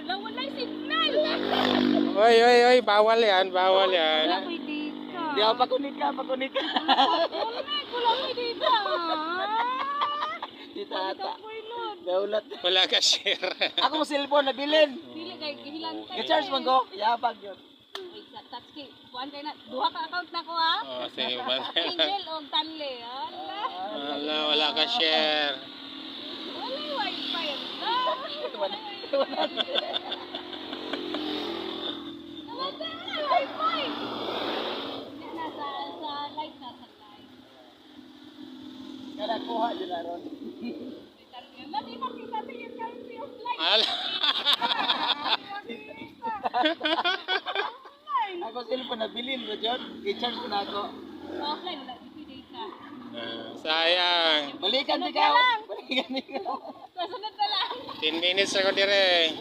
Hala, wala'y signal. Oy, bawal yan, bawal yan. Wala ko'y data. Di ako pakunik ka. Wala ko'y data. Dita Ata ata. ko'y load. Gaulat. Wala ka share. Ako mo cellphone nabilin. Dili kay gihilantay. Ga-charge man ko. Yapag yun. Wait, sa touch key. Kuan kay na. Duha ka account na ko ha. Oh, sige ba? Angel o Tanle. Hala. Wala ka share. Wala'y wifi. Wala wifi. Nasa light na sa light. Kada kuha dyan na ron. Mati makita tingin currency of light. Ala. Ako cellphone nabilin ko dyan. I-charge ko na ako. Offline, wala data. Sayang. Balikan di ka. Balikan di ka. Kasunod na lang. 10 minutes ako dire.